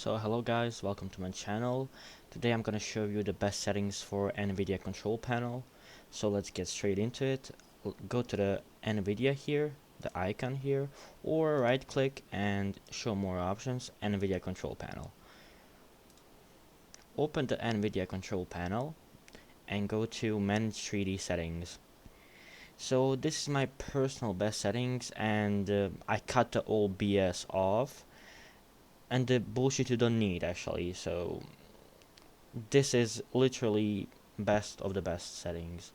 So hello guys, welcome to my channel. Today I'm gonna show you the best settings for NVIDIA control panel. So let's get straight into it. Go to the NVIDIA here, the icon here, or right click and show more options, NVIDIA control panel. Open the NVIDIA control panel and go to manage 3D settings. So this is my personal best settings, and I cut the old BS off and the bullshit you don't need actually. So this is literally best of the best settings.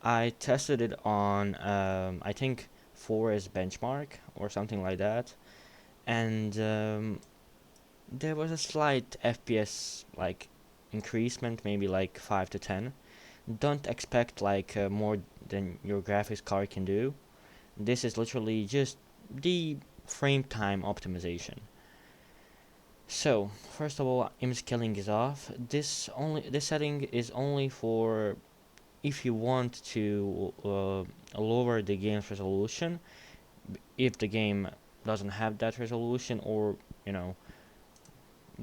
I tested it on I think 4 is benchmark or something like that, and there was a slight FPS like increasement, maybe like 5 to 10. Don't expect like more than your graphics card can do. This is literally just the frame time optimization. So first of all, image scaling is off. This setting is only for if you want to lower the game's resolution, if the game doesn't have that resolution, or you know,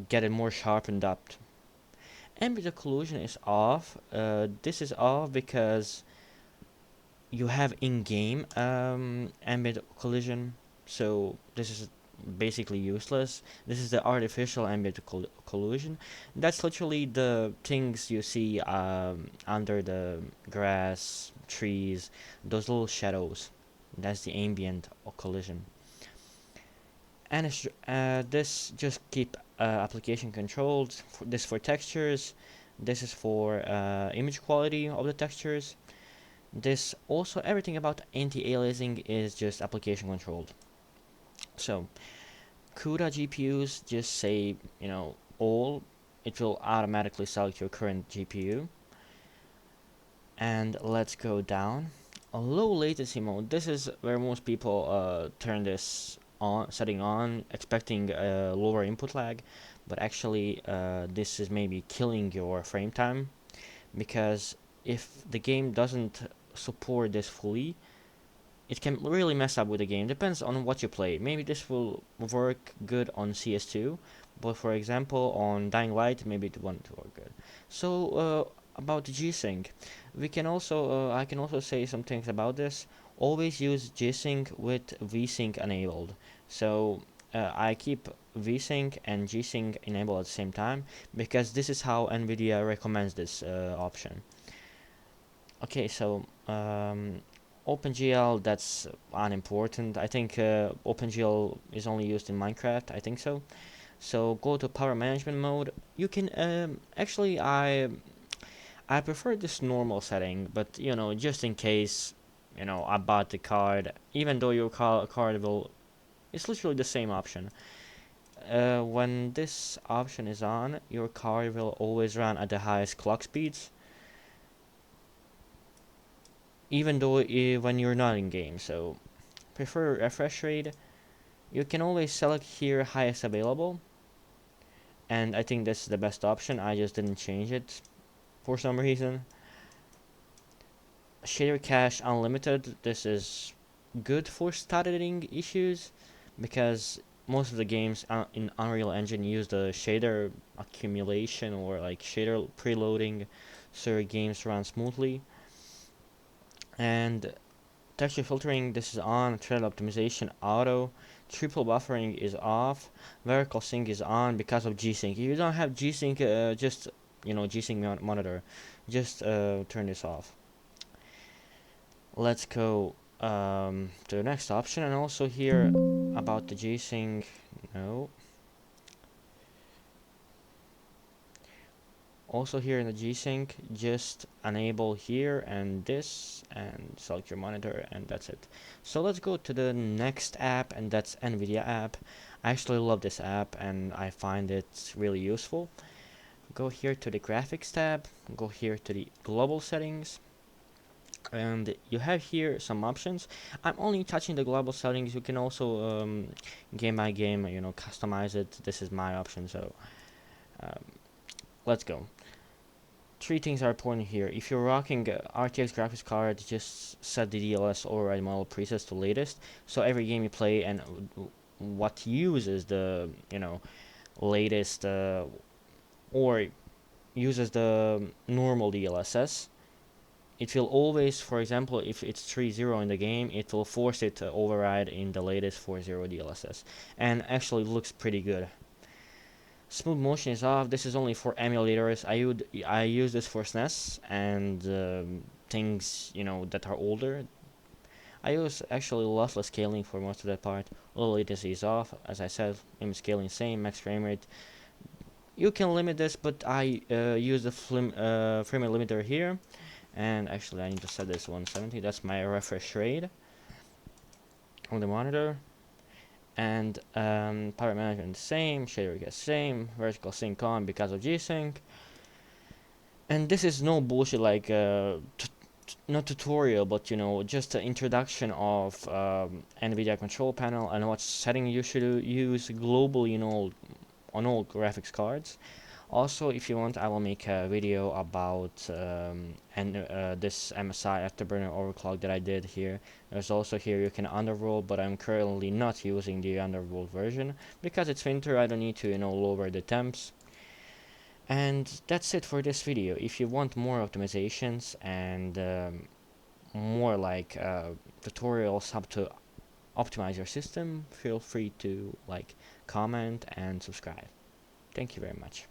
get it more sharpened up. Ambient occlusion is off. This is off because you have in-game ambient collision, so this is basically useless. This is the artificial ambient collision. That's literally the things you see under the grass, trees, those little shadows. That's the ambient collision. And this just keep application controlled. This for textures. This is for image quality of the textures. This also, everything about anti-aliasing is just application controlled. So CUDA GPUs just say, all. It will automatically select your current GPU. And let's go down. A low latency mode. This is where most people turn this on, setting on, expecting a lower input lag, but actually this is maybe killing your frame time, because if the game doesn't support this fully, it can really mess up with the game. Depends on what you play. Maybe this will work good on CS2, but for example on Dying Light, maybe it won't work good. So about the G-Sync, we can also I can also say some things about this. Always use G-Sync with V-Sync enabled. So I keep V-Sync and G-Sync enabled at the same time, because this is how NVIDIA recommends this option. Okay, so OpenGL, that's unimportant. I think OpenGL is only used in Minecraft, I think so. So go to power management mode. You can actually I prefer this normal setting, but just in case I bought the card, even though your card will, it's literally the same option. When this option is on, your card will always run at the highest clock speeds, even though when you're not in game. So prefer refresh rate. You can always select here highest available, and I think this is the best option. I just didn't change it for some reason. Shader cache unlimited. This is good for stuttering issues, because most of the games in Unreal Engine use the shader accumulation or like shader preloading, so your games run smoothly. And texture filtering, this is on. Thread optimization auto. Triple buffering is off. Vertical sync is on because of G-Sync. If you don't have G-Sync, just G-Sync monitor, just turn this off. Let's go to the next option, and also here about the G-Sync. No. Also here in the G-Sync, just enable here and this, and select your monitor, and that's it. So let's go to the next app, and that's NVIDIA app. I actually love this app, and I find it really useful. Go here to the graphics tab, go here to the global settings, and you have here some options. I'm only touching the global settings. You can also game by game customize it. This is my option, so let's go. Three things are important here. If you're rocking RTX graphics card, just set the DLS override model presets to latest, so every game you play and what uses the latest or uses the normal DLSS, it will always, for example, if it's 3.0 in the game, it will force it to override in the latest 4.0 DLSS, and actually looks pretty good. Smooth motion is off. This is only for emulators. I use this for SNES and things that are older. I use actually lossless scaling for most of that part. Low latency is off, as I said. Image scaling same, max frame rate. You can limit this, but I use the frame rate limiter here. And actually I need to set this 170. That's my refresh rate on the monitor. And power management same, shader gets same, vertical sync on because of G-Sync. And this is no bullshit like not tutorial, but just an introduction of NVIDIA control panel and what setting you should use globally on all graphics cards. Also, if you want, I will make a video about this MSI Afterburner overclock that I did here. There's also here you can underroll, but I'm currently not using the underroll version because it's winter. I don't need to lower the temps. And that's it for this video. If you want more optimizations and more like tutorials how to optimize your system, feel free to comment and subscribe. Thank you very much.